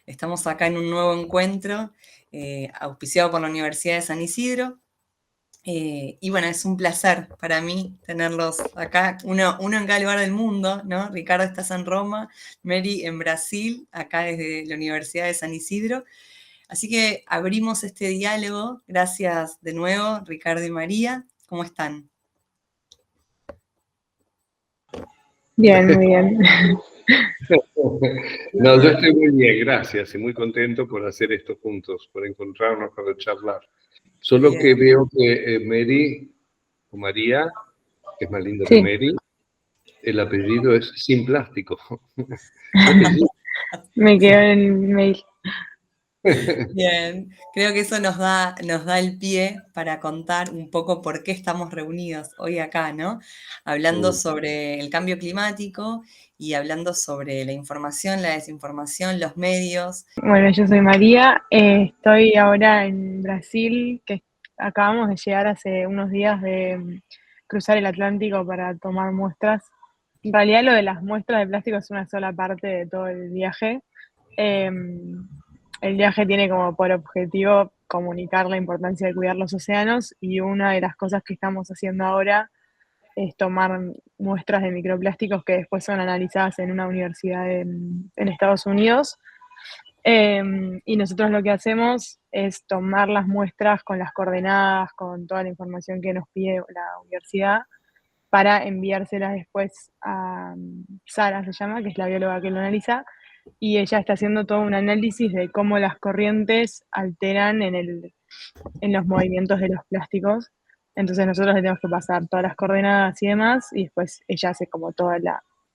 Estamos acá en un nuevo encuentro auspiciado por la Universidad de San Isidro. Y bueno, es un placer para mí tenerlos acá, uno en cada lugar del mundo, ¿no? Ricardo estás en Roma, Mary en Brasil, acá desde la Universidad de San Isidro. Así que abrimos este diálogo. Gracias de nuevo, Ricardo y María. ¿Cómo están? Bien, muy bien. No, yo estoy muy bien, gracias, y muy contento por hacer esto juntos, por encontrarnos para charlar. Solo que veo que Mary, o María, que es más lindo que Mary, el apellido es sin plástico. Me quedó en el mail. Bien, creo que eso nos da el pie para contar un poco por qué estamos reunidos hoy acá, ¿no? Hablando sobre el cambio climático y hablando sobre la información, la desinformación, los medios. Bueno, yo soy María, estoy ahora en Brasil, que acabamos de llegar hace unos días de cruzar el Atlántico para tomar muestras. En realidad lo de las muestras de plástico es una sola parte de todo el viaje. El viaje tiene como por objetivo comunicar la importancia de cuidar los océanos y una de las cosas que estamos haciendo ahora es tomar muestras de microplásticos que después son analizadas en una universidad en Estados Unidos. Y nosotros lo que hacemos es tomar las muestras con las coordenadas, con toda la información que nos pide la universidad, para enviárselas después a Sara, se llama, que es la bióloga que lo analiza, y ella está haciendo todo un análisis de cómo las corrientes alteran en los movimientos de los plásticos. Entonces nosotros le tenemos que pasar todas las coordenadas y demás, y después ella hace como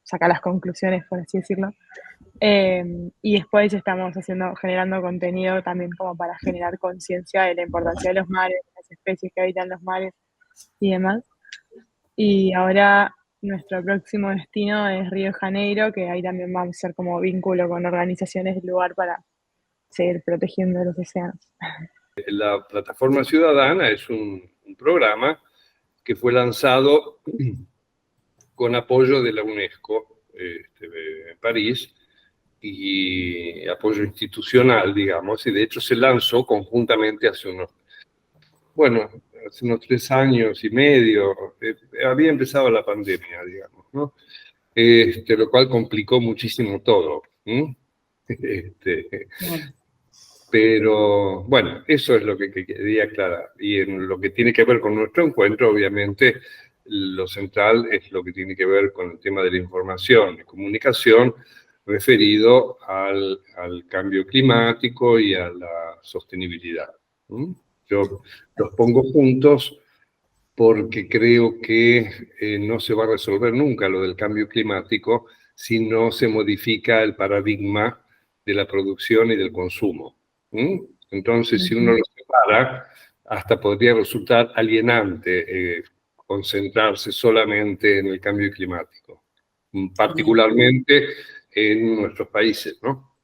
saca las conclusiones, por así decirlo. Y después estamos generando contenido también como para generar conciencia de la importancia de los mares, de las especies que habitan los mares y demás. Y ahora nuestro próximo destino es Río de Janeiro, que ahí también vamos a hacer como vínculo con organizaciones del lugar para seguir protegiendo los océanos. La Plataforma Ciudadana es un programa que fue lanzado con apoyo de la UNESCO en París, y apoyo institucional, digamos, y de hecho se lanzó conjuntamente hace unos 3 años y medio. Había empezado la pandemia, digamos, ¿no? Lo cual complicó muchísimo todo. Pero bueno, eso es lo que quería aclarar. Y en lo que tiene que ver con nuestro encuentro, obviamente, lo central es lo que tiene que ver con el tema de la información y comunicación referido al cambio climático y a la sostenibilidad. Yo los pongo juntos porque creo que no se va a resolver nunca lo del cambio climático si no se modifica el paradigma de la producción y del consumo. Entonces, si uno lo separa, hasta podría resultar alienante concentrarse solamente en el cambio climático, particularmente en nuestros países, ¿no?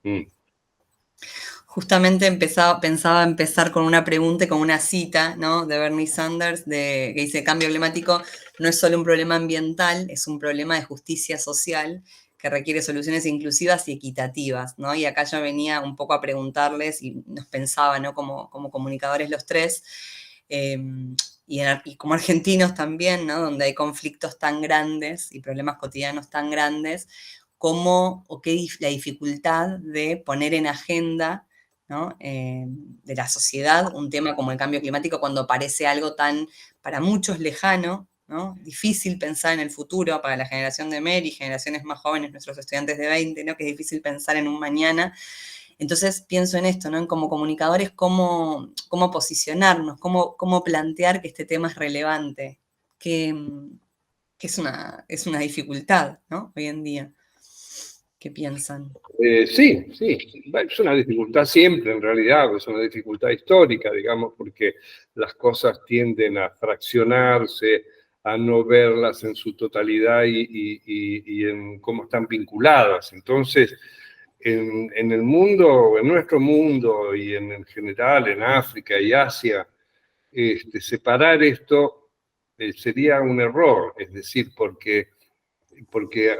Justamente pensaba empezar con una pregunta y con una cita, ¿no? De Bernie Sanders, que dice: el cambio climático no es solo un problema ambiental, es un problema de justicia social que requiere soluciones inclusivas y equitativas, ¿no? Y acá yo venía un poco a preguntarles, y nos pensaba, ¿no? Como comunicadores los tres, y como argentinos también, ¿no? Donde hay conflictos tan grandes y problemas cotidianos tan grandes, la dificultad de poner en agenda, ¿no? De la sociedad un tema como el cambio climático cuando parece algo tan, para muchos, lejano, ¿no? Difícil pensar en el futuro para la generación de Mary, generaciones más jóvenes, nuestros estudiantes de 20, ¿no? Que es difícil pensar en un mañana. Entonces pienso en esto, ¿no? En como comunicadores, cómo posicionarnos, cómo plantear que este tema es relevante, que es una dificultad, ¿no? Hoy en día. ¿Qué piensan? Sí, es una dificultad siempre, en realidad, es una dificultad histórica, digamos, porque las cosas tienden a fraccionarse, a no verlas en su totalidad y en cómo están vinculadas. Entonces, en el mundo, en nuestro mundo y en general en África y Asia, separar esto sería un error, es decir, porque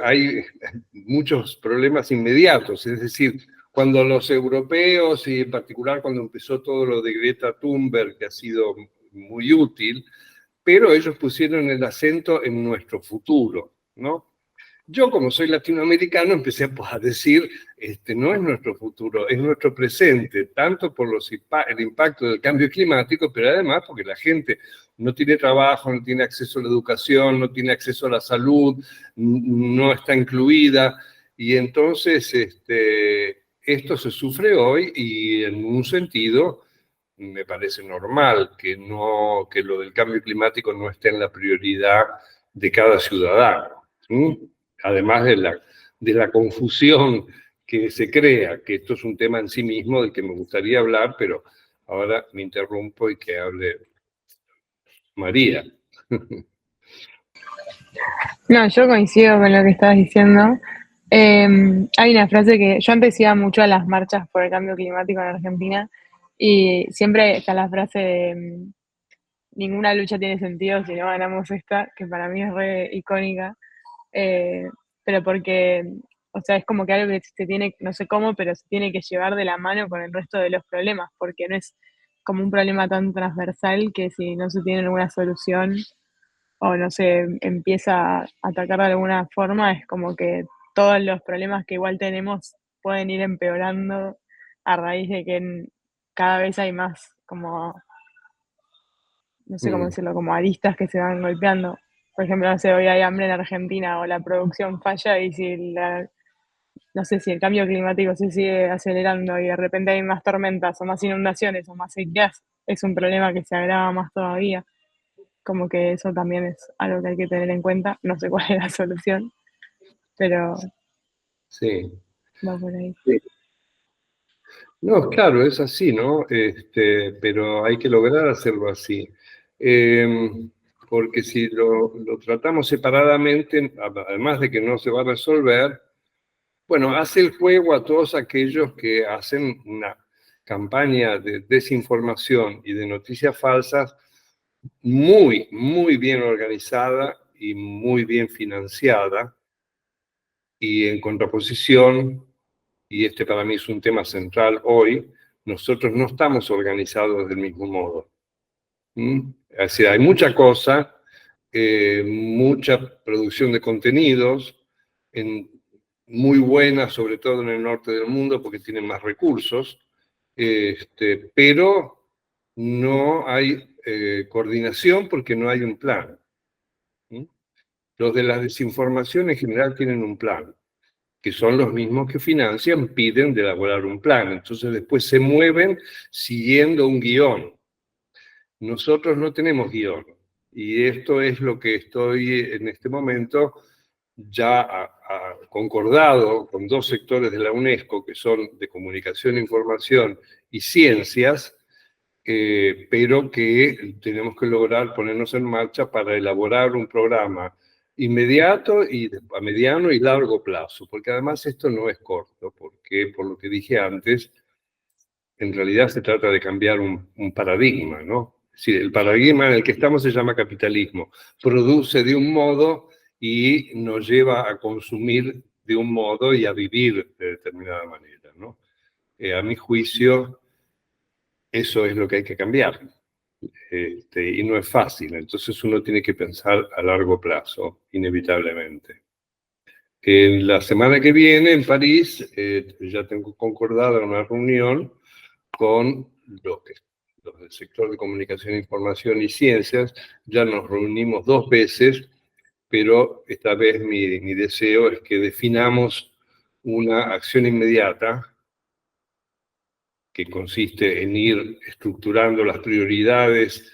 hay muchos problemas inmediatos, es decir, cuando los europeos, y en particular cuando empezó todo lo de Greta Thunberg, que ha sido muy útil, pero ellos pusieron el acento en nuestro futuro, ¿no? Yo, como soy latinoamericano, empecé a decir, no es nuestro futuro, es nuestro presente, tanto por el impacto del cambio climático, pero además porque la gente no tiene trabajo, no tiene acceso a la educación, no tiene acceso a la salud, no está incluida, y entonces esto se sufre hoy y en un sentido me parece normal que lo del cambio climático no esté en la prioridad de cada ciudadano. Además de la confusión que se crea, que esto es un tema en sí mismo del que me gustaría hablar, pero ahora me interrumpo y que hable María. No, yo coincido con lo que estabas diciendo. Hay una frase que yo antes iba mucho a las marchas por el cambio climático en Argentina y siempre está la frase de ninguna lucha tiene sentido si no ganamos esta, que para mí es re icónica, eh, pero porque, o sea, es como que algo que se tiene, no sé cómo, pero se tiene que llevar de la mano con el resto de los problemas, porque no es como un problema tan transversal que si no se tiene alguna solución o no se empieza a atacar de alguna forma, es como que todos los problemas que igual tenemos pueden ir empeorando a raíz de que cada vez hay más como, no sé cómo decirlo, como aristas que se van golpeando. Por ejemplo, no sé, hoy hay hambre en Argentina o la producción falla y si no sé si el cambio climático se sigue acelerando y de repente hay más tormentas o más inundaciones o más sequías, es un problema que se agrava más todavía. Como que eso también es algo que hay que tener en cuenta. No sé cuál es la solución, pero Sí. va por ahí. Sí. No, claro, es así, ¿no? Pero hay que lograr hacerlo así. Porque si lo tratamos separadamente, además de que no se va a resolver, bueno, hace el juego a todos aquellos que hacen una campaña de desinformación y de noticias falsas muy, muy bien organizada y muy bien financiada, y en contraposición, y este para mí es un tema central hoy, nosotros no estamos organizados del mismo modo. O sea, hay mucha cosa, mucha producción de contenidos, muy buena, sobre todo en el norte del mundo, porque tienen más recursos, pero no hay coordinación porque no hay un plan. Los de la desinformación en general tienen un plan, que son los mismos que financian, piden de elaborar un plan. Entonces después se mueven siguiendo un guión. Nosotros no tenemos guión. Y esto es lo que estoy en este momento ya concordado con dos sectores de la UNESCO, que son de comunicación, información y ciencias, pero que tenemos que lograr ponernos en marcha para elaborar un programa inmediato y a mediano y largo plazo, porque además esto no es corto, porque por lo que dije antes, en realidad se trata de cambiar un paradigma, ¿no? Es decir, el paradigma en el que estamos se llama capitalismo, produce de un modo y nos lleva a consumir de un modo y a vivir de determinada manera, ¿no? A mi juicio, eso es lo que hay que cambiar. Y no es fácil, entonces uno tiene que pensar a largo plazo, inevitablemente. En la semana que viene en París ya tengo concordada una reunión con los del sector de comunicación, información y ciencias. Ya nos reunimos 2 veces, pero esta vez mi deseo es que definamos una acción inmediata que consiste en ir estructurando las prioridades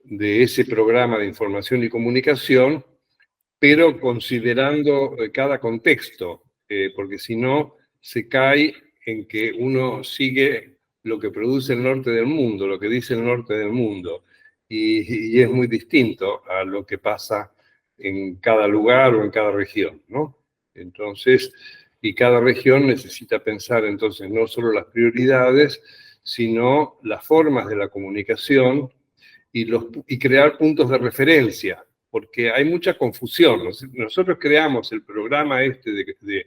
de ese programa de información y comunicación, pero considerando cada contexto, porque si no se cae en que uno sigue lo que produce el norte del mundo, lo que dice el norte del mundo, y es muy distinto a lo que pasa en cada lugar o en cada región, ¿no? Entonces, y cada región necesita pensar entonces no solo las prioridades, sino las formas de la comunicación y crear puntos de referencia, porque hay mucha confusión. Nosotros creamos el programa de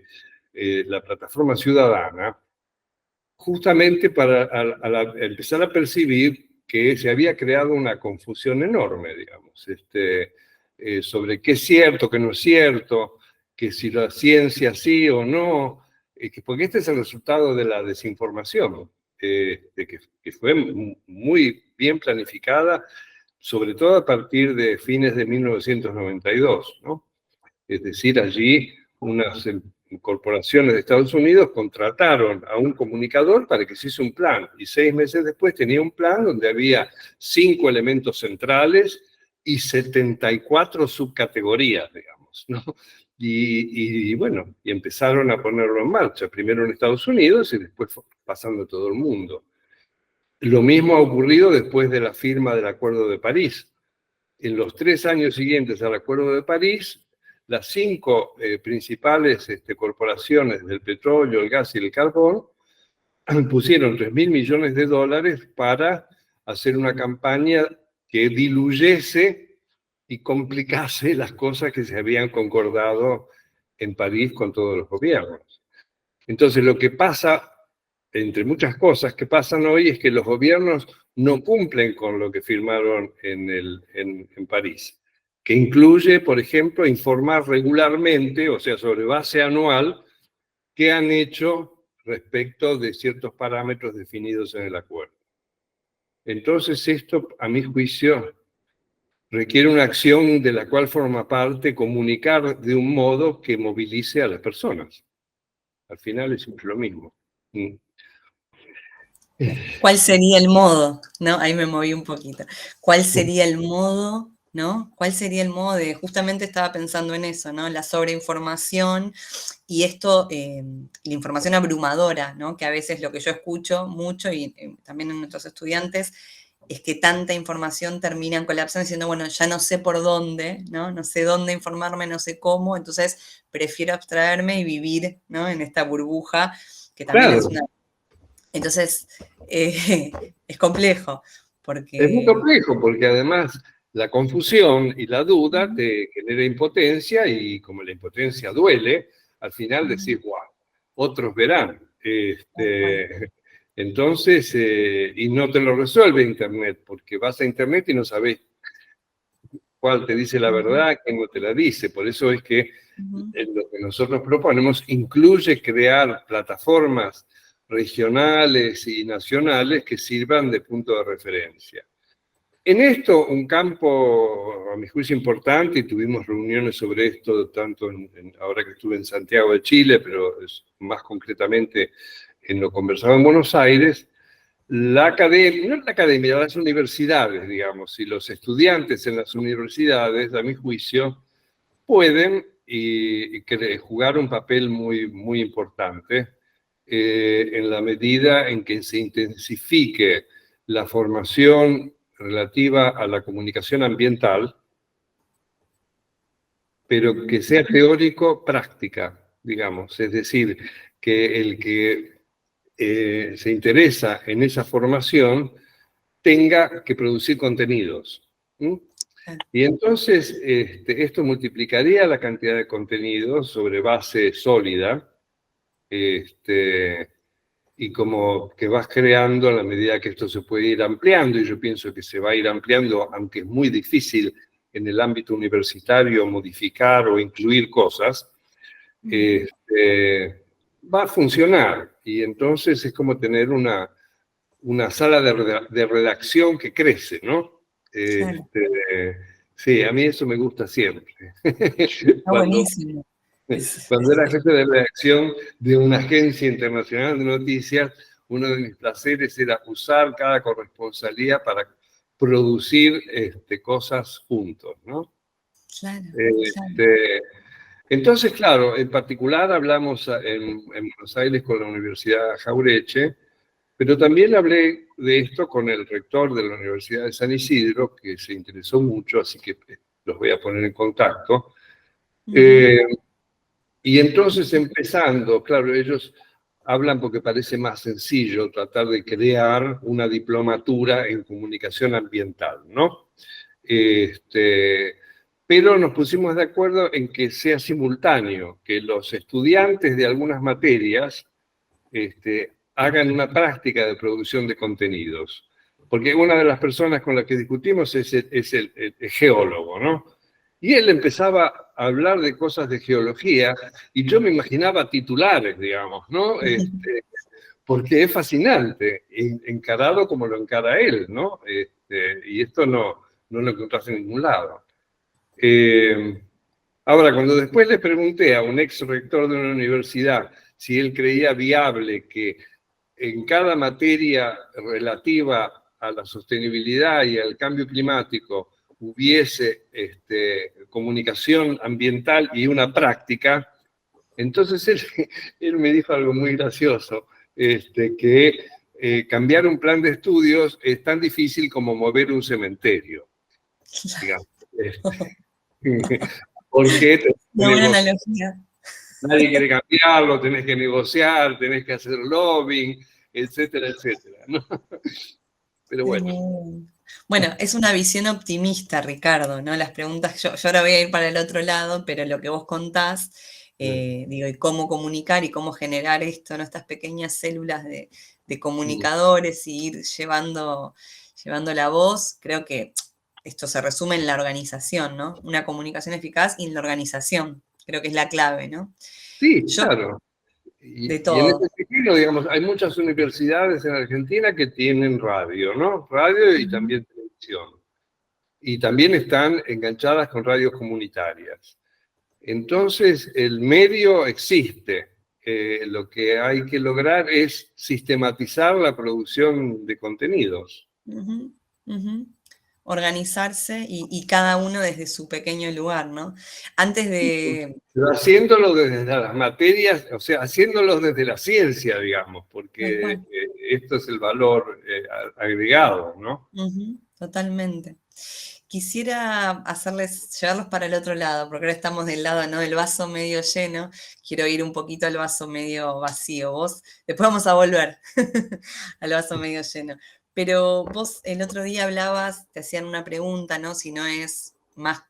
la plataforma ciudadana justamente para empezar a percibir que se había creado una confusión enorme, digamos, sobre qué es cierto, qué no es cierto, que si la ciencia sí o no, porque este es el resultado de la desinformación, que fue muy bien planificada, sobre todo a partir de fines de 1992, ¿no? Es decir, allí unas corporaciones de Estados Unidos contrataron a un comunicador para que se hiciera un plan, y 6 meses después tenía un plan donde había 5 elementos centrales y 74 subcategorías, digamos, ¿no? Y bueno, y empezaron a ponerlo en marcha, primero en Estados Unidos y después pasando a todo el mundo. Lo mismo ha ocurrido después de la firma del Acuerdo de París. En los 3 años siguientes al Acuerdo de París, las 5 principales corporaciones del petróleo, el gas y el carbón pusieron $3.000 millones para hacer una campaña que diluyese y complicase las cosas que se habían concordado en París con todos los gobiernos. Entonces, lo que pasa, entre muchas cosas que pasan hoy, es que los gobiernos no cumplen con lo que firmaron en París, que incluye, por ejemplo, informar regularmente, o sea, sobre base anual, qué han hecho respecto de ciertos parámetros definidos en el acuerdo. Entonces, esto, a mi juicio, requiere una acción de la cual forma parte comunicar de un modo que movilice a las personas. Al final es siempre lo mismo. ¿Cuál sería el modo? ¿No? Ahí me moví un poquito. ¿Cuál sería el modo? ¿No? ¿Cuál sería el modo de, justamente estaba pensando en eso, ¿no? La sobreinformación y esto, la información abrumadora, ¿no? Que a veces lo que yo escucho mucho y también en nuestros estudiantes es que tanta información terminan colapsando diciendo, bueno, ya no sé por dónde, ¿no? No sé dónde informarme, no sé cómo, entonces prefiero abstraerme y vivir, ¿no? En esta burbuja, que también Claro. es una... Entonces, es complejo, porque... Es muy complejo, porque además la confusión y la duda te genera impotencia, y como la impotencia duele, al final decís, wow, otros verán. Entonces, y no te lo resuelve Internet, porque vas a Internet y no sabes cuál te dice la verdad, quién no te la dice. Por eso es que lo que nosotros proponemos incluye crear plataformas regionales y nacionales que sirvan de punto de referencia. En esto, un campo, a mi juicio, importante, y tuvimos reuniones sobre esto, tanto ahora que estuve en Santiago de Chile, pero más concretamente en lo conversado en Buenos Aires, la academia, no la academia, las universidades, digamos, y los estudiantes en las universidades, a mi juicio, pueden jugar un papel muy, muy importante en la medida en que se intensifique la formación relativa a la comunicación ambiental, pero que sea teórico-práctica, digamos. Es decir, que el que se interesa en esa formación tenga que producir contenidos. Y entonces esto multiplicaría la cantidad de contenidos sobre base sólida, y como que vas creando a la medida que esto se puede ir ampliando, y yo pienso que se va a ir ampliando, aunque es muy difícil en el ámbito universitario modificar o incluir cosas, va a funcionar. Y entonces es como tener una sala de redacción que crece, ¿no? Claro. Sí, a mí eso me gusta siempre. Está buenísimo. Cuando era jefe de redacción de una agencia internacional de noticias, uno de mis placeres era usar cada corresponsalía para producir cosas juntos, ¿no? Claro, Entonces, claro, en particular hablamos en Buenos Aires con la Universidad Jauretche, pero también hablé de esto con el rector de la Universidad de San Isidro, que se interesó mucho, así que los voy a poner en contacto. Y entonces, empezando, claro, ellos hablan porque parece más sencillo tratar de crear una diplomatura en comunicación ambiental, ¿no? Pero nos pusimos de acuerdo en que sea simultáneo, que los estudiantes de algunas materias hagan una práctica de producción de contenidos. Porque una de las personas con las que discutimos es el geólogo, ¿no? Y él empezaba a hablar de cosas de geología y yo me imaginaba titulares, digamos, ¿no? Porque es fascinante, encarado como lo encara él, ¿no? Y esto no lo encontrás en ningún lado. Ahora, cuando después le pregunté a un ex rector de una universidad si él creía viable que en cada materia relativa a la sostenibilidad y al cambio climático hubiese comunicación ambiental y una práctica, entonces él me dijo algo muy gracioso, que cambiar un plan de estudios es tan difícil como mover un cementerio, digamos. Porque Una buena analogía. nadie quiere cambiarlo, tenés que negociar, tenés que hacer lobbying, etcétera, etcétera, ¿no? Pero bueno. Bueno, es una visión optimista, Ricardo, ¿no? Las preguntas, yo ahora voy a ir para el otro lado, pero lo que vos contás, digo, y cómo comunicar y cómo generar esto, ¿no? Estas pequeñas células de comunicadores y ir llevando la voz, creo que esto se resume en la organización, ¿no? Una comunicación eficaz y en la organización, creo que es la clave, ¿no? Sí, claro. De Y en todo. ese sentido, digamos, hay muchas universidades en Argentina que tienen radio, ¿no? Radio y también televisión. Y también están enganchadas con radios comunitarias. Entonces, el medio existe. Lo que hay que lograr es sistematizar la producción de contenidos. Ujú, ujú. Organizarse y cada uno desde su pequeño lugar, ¿no? Antes de... Pero haciéndolo desde las materias, o sea, haciéndolo desde la ciencia, digamos, Tal porque cual. esto es el valor agregado, ¿no? Ujú, totalmente. Quisiera llevarlos para el otro lado, porque ahora estamos del lado, ¿no? Del vaso medio lleno. Quiero ir un poquito al vaso medio vacío. Después vamos a volver al vaso medio lleno. Pero vos el otro día hablabas, te hacían una pregunta, ¿no? Si no es más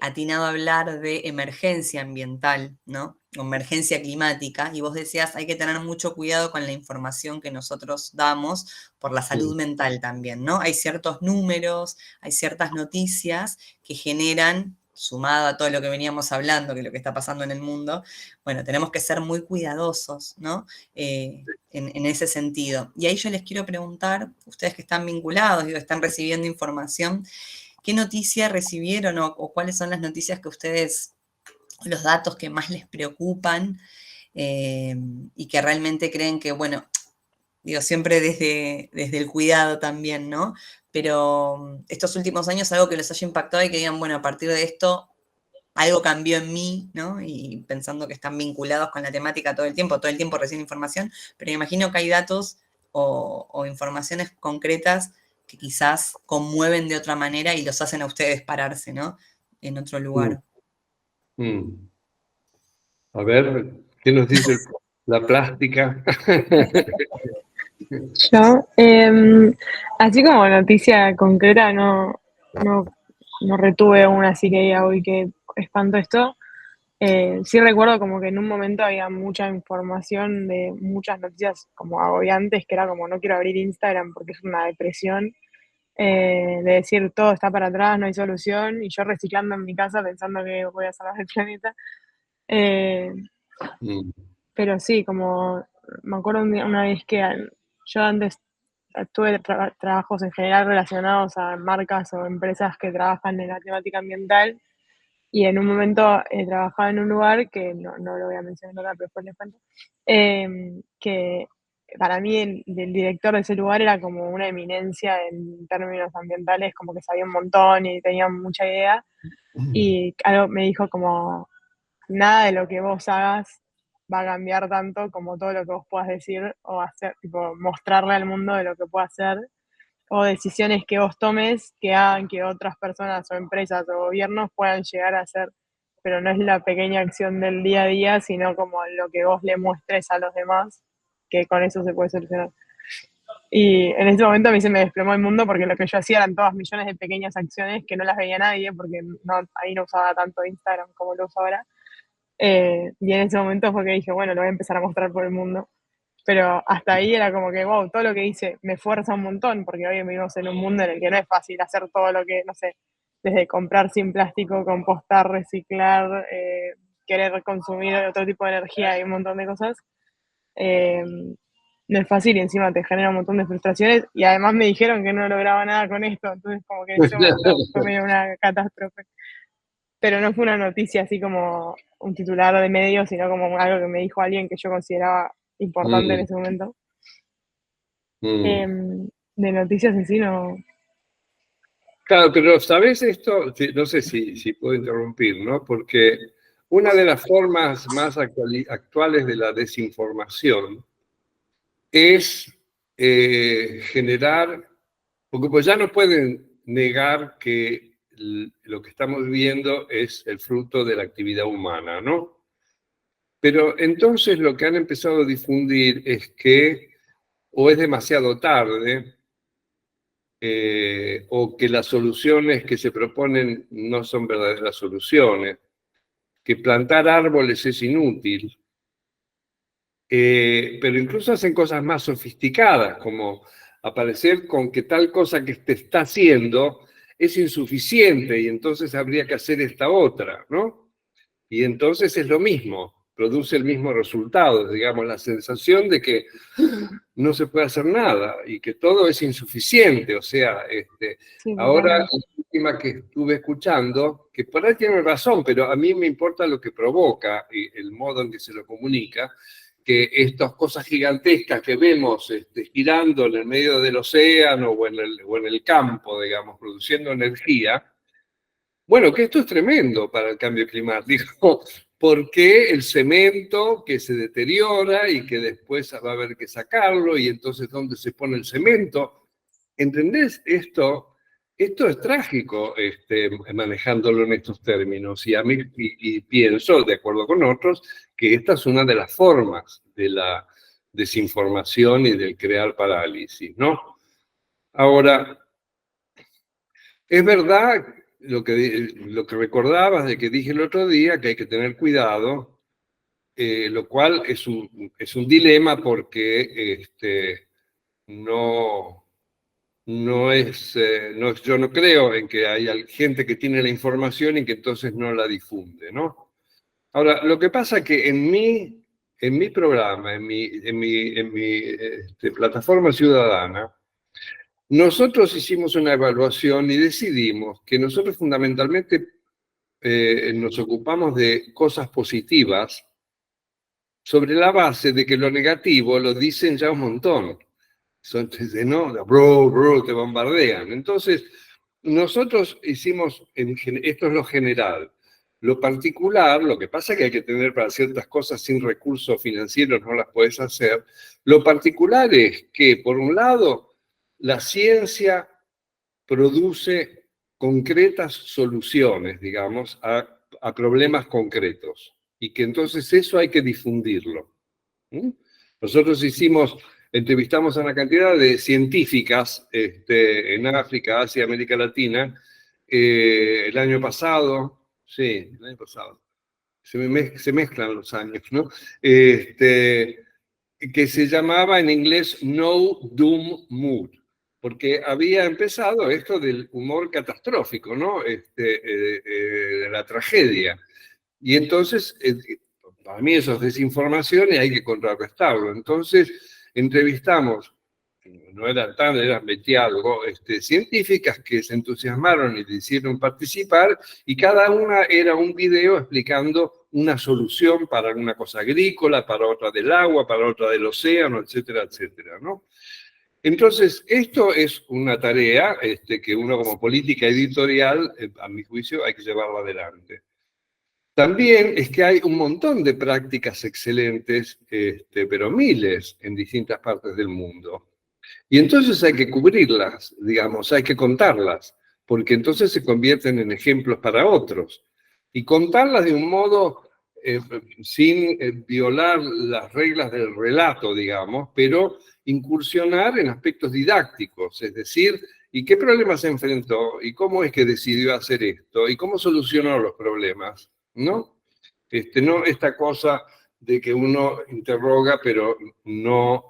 atinado a hablar de emergencia ambiental, ¿no? O emergencia climática, y vos decías, hay que tener mucho cuidado con la información que nosotros damos por la salud mental también, ¿no? Hay ciertos números, hay ciertas noticias que generan, sumado a todo lo que veníamos hablando, que es lo que está pasando en el mundo, bueno, tenemos que ser muy cuidadosos, ¿no? En ese sentido. Y ahí yo les quiero preguntar, ustedes que están vinculados, digo, están recibiendo información, ¿qué noticia recibieron o cuáles son las noticias que ustedes, los datos que más les preocupan y que realmente creen que, bueno, digo, siempre desde el cuidado también, ¿no? Pero estos últimos años algo que les haya impactado y que digan, bueno, a partir de esto algo cambió en mí, ¿no? Y pensando que están vinculados con la temática todo el tiempo reciben información, pero me imagino que hay datos o informaciones concretas que quizás conmueven de otra manera y los hacen a ustedes pararse, ¿no? En otro Mm, lugar. mm. A ver, ¿qué nos dice la plástica? Yo, así como noticia concreta, no retuve una así que diga, uy, qué espanto esto. Sí recuerdo como que en un momento había mucha información de muchas noticias como agobiantes, que era como no quiero abrir Instagram porque es una depresión, de decir todo está para atrás, no hay solución, y yo reciclando en mi casa pensando que voy a salvar el planeta. Eh, Mm, pero sí, como me acuerdo una vez que yo antes tuve trabajos en general relacionados a marcas o empresas que trabajan en la temática ambiental, y en un momento trabajaba en un lugar que no lo voy a mencionar ahora, pero después les cuento, que para mí el director de ese lugar era como una eminencia en términos ambientales, como que sabía un montón y tenía mucha idea, y algo me dijo como, nada de lo que vos hagas va a cambiar tanto como todo lo que vos puedas decir o hacer, tipo, mostrarle al mundo de lo que puedo hacer, o decisiones que vos tomes que hagan que otras personas o empresas o gobiernos puedan llegar a hacer, pero no es la pequeña acción del día a día, sino como lo que vos le muestres a los demás, que con eso se puede solucionar. Y en ese momento a mí se me desplomó el mundo porque lo que yo hacía eran todas millones de pequeñas acciones que no las veía nadie porque ahí no usaba tanto Instagram como lo uso ahora. Y en ese momento fue que dije, bueno, lo voy a empezar a mostrar por el mundo. pero hasta ahí era como que, wow, todo lo que hice me fuerza un montón, porque hoy vivimos en un mundo en el que no es fácil hacer todo lo que, no sé, desde comprar sin plástico, compostar, reciclar, querer consumir otro tipo de energía y un montón de cosas. Eh, no es fácil y encima te genera un montón de frustraciones y además me dijeron que no lograba nada con esto, entonces como que en ese momento fue medio una catástrofe. Pero no fue una noticia así como un titular de medio, sino como algo que me dijo alguien que yo consideraba importante en Mm, ese momento. mm. De noticias en sí no. Claro, pero ¿sabes esto? Sí, no sé si puedo interrumpir, ¿no? Porque una de las formas más actuales de la desinformación es generar, porque pues ya no pueden negar que lo que estamos viviendo es el fruto de la actividad humana, ¿no? Pero entonces lo que han empezado a difundir es que o es demasiado tarde, o que las soluciones que se proponen no son verdaderas soluciones, que plantar árboles es inútil, pero incluso hacen cosas más sofisticadas, como aparecer con que tal cosa que te está haciendo es insuficiente y entonces habría que hacer esta otra, ¿no? Y entonces es lo mismo, produce el mismo resultado, digamos, la sensación de que no se puede hacer nada y que todo es insuficiente. O sea, Sí, ahora la totalmente. última que estuve escuchando, que por ahí tiene razón, pero a mí me importa lo que provoca y el modo en que se lo comunica, que estas cosas gigantescas que vemos girando en el medio del océano o en el campo, digamos, produciendo energía, bueno, que esto es tremendo para el cambio climático, porque el cemento que se deteriora y que después va a haber que sacarlo, y entonces ¿dónde se pone el cemento? ¿Entendés? Esto es trágico, manejándolo en estos términos, y a mí y pienso, de acuerdo con otros, que esta es una de las formas de la desinformación y del crear parálisis, ¿no? Ahora, es verdad lo que recordabas de que dije el otro día, que hay que tener cuidado, lo cual es un dilema porque no, yo no creo en que haya gente que tiene la información y que entonces no la difunde, ¿no? Ahora, lo que pasa es que en mi programa, en mi plataforma ciudadana, nosotros hicimos una evaluación y decidimos que nosotros fundamentalmente nos ocupamos de cosas positivas sobre la base de que lo negativo lo dicen ya un montón. ¿No? Bro, te bombardean. Entonces, nosotros hicimos, esto es lo general. Lo particular, lo que pasa es que hay que tener para ciertas cosas sin recursos financieros, no las puedes hacer. Lo particular es que, por un lado, la ciencia produce concretas soluciones, digamos, a problemas concretos. Y que entonces eso hay que difundirlo. Nosotros entrevistamos a una cantidad de científicas en África, Asia, América Latina, el año pasado, sí, el año pasado, se mezclan los años, ¿no? Que se llamaba en inglés No Doom Mood, porque había empezado esto del humor catastrófico, ¿no? De la tragedia. Y entonces, para mí eso es desinformación y hay que contrarrestarlo. Entonces, entrevistamos, no eran 20 algo, científicas que se entusiasmaron y decidieron participar, y cada una era un video explicando una solución para una cosa agrícola, para otra del agua, para otra del océano, etcétera, etcétera, ¿no? Entonces, esto es una tarea que uno como política editorial, a mi juicio, hay que llevarla adelante. También es que hay un montón de prácticas excelentes, pero miles en distintas partes del mundo. Y entonces hay que cubrirlas, digamos, hay que contarlas, porque entonces se convierten en ejemplos para otros. Y contarlas de un modo sin violar las reglas del relato, digamos, pero incursionar en aspectos didácticos, es decir, ¿y qué problemas se enfrentó? ¿Y cómo es que decidió hacer esto? ¿Y cómo solucionó los problemas? ¿No? No esta cosa de que uno interroga, pero no,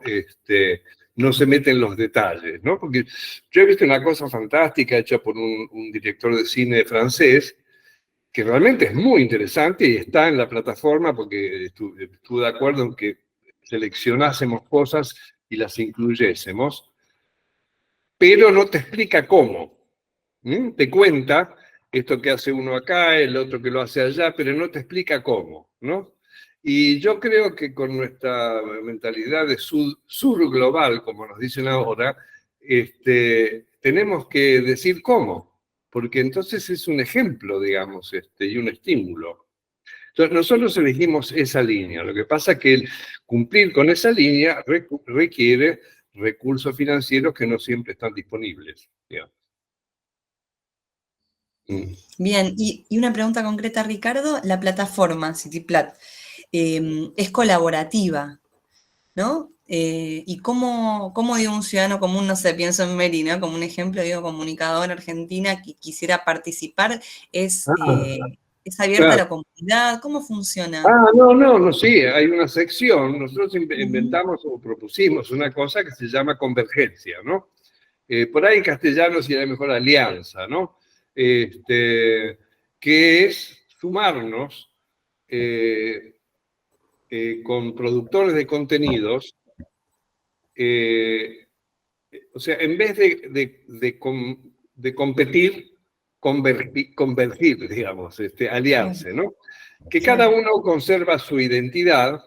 no se mete en los detalles, ¿no? Porque yo he visto una cosa fantástica hecha por un director de cine francés, que realmente es muy interesante y está en la plataforma, porque estuve de acuerdo en que seleccionásemos cosas y las incluyésemos, pero no te explica cómo. Te cuenta esto que hace uno acá, el otro que lo hace allá, pero no te explica cómo, ¿no? Y yo creo que con nuestra mentalidad de sur global, como nos dicen ahora, tenemos que decir cómo, porque entonces es un ejemplo, digamos, y un estímulo. Entonces nosotros elegimos esa línea. Lo que pasa es que el cumplir con esa línea requiere recursos financieros que no siempre están disponibles, digamos. Bien, y una pregunta concreta, Ricardo. La plataforma CityPlat es colaborativa, ¿no? Y cómo digo, un ciudadano común, no sé, pienso en Mary, ¿no? Como un ejemplo, digo, comunicadora argentina que quisiera participar, ¿es abierta a Claro. la comunidad? ¿Cómo funciona? No, sí, hay una sección. Nosotros inventamos o propusimos una cosa que se llama convergencia, ¿no? Por ahí en castellano sería mejor alianza, ¿no? Que es sumarnos con productores de contenidos, o sea, en vez de competir, convergir, digamos, aliarse, ¿no? Que cada uno conserva su identidad,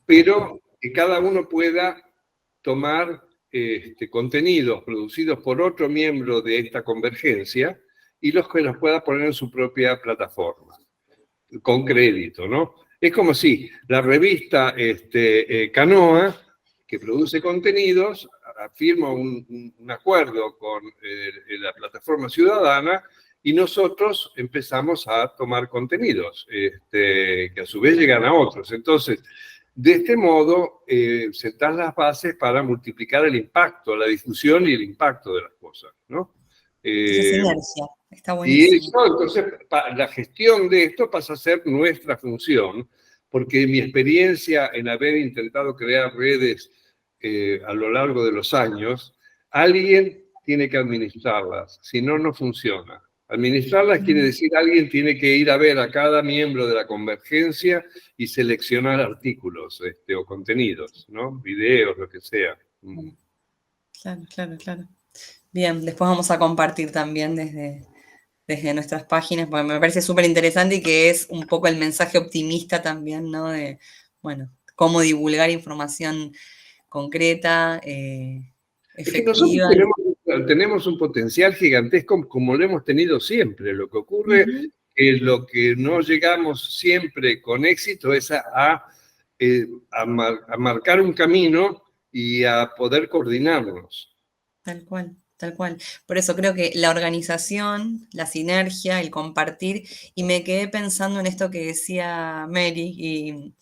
pero que cada uno pueda tomar contenidos producidos por otro miembro de esta convergencia y los que los pueda poner en su propia plataforma, con crédito, ¿no? Es como si la revista Canoa, que produce contenidos, firma un acuerdo con la plataforma ciudadana y nosotros empezamos a tomar contenidos que a su vez llegan a otros. Entonces, de este modo, sentar las bases para multiplicar el impacto, la difusión y el impacto de las cosas, ¿no? Esa sinergia, está Y buenísimo. entonces, la gestión de esto pasa a ser nuestra función, porque mi experiencia en haber intentado crear redes a lo largo de los años, alguien tiene que administrarlas, si no, no funciona. Administrarlas quiere decir alguien tiene que ir a ver a cada miembro de la convergencia y seleccionar artículos o contenidos, ¿no? Videos, lo que sea. Claro. Bien, después vamos a compartir también desde nuestras páginas, porque me parece súper interesante y que es un poco el mensaje optimista también, ¿no? De, bueno, cómo divulgar información concreta, Es que nosotros efectiva. tenemos un potencial gigantesco como lo hemos tenido siempre. Lo que ocurre es lo que no llegamos siempre con éxito es a marcar un camino y a poder coordinarnos. Tal cual. Por eso creo que la organización, la sinergia, el compartir, y me quedé pensando en esto que decía Mary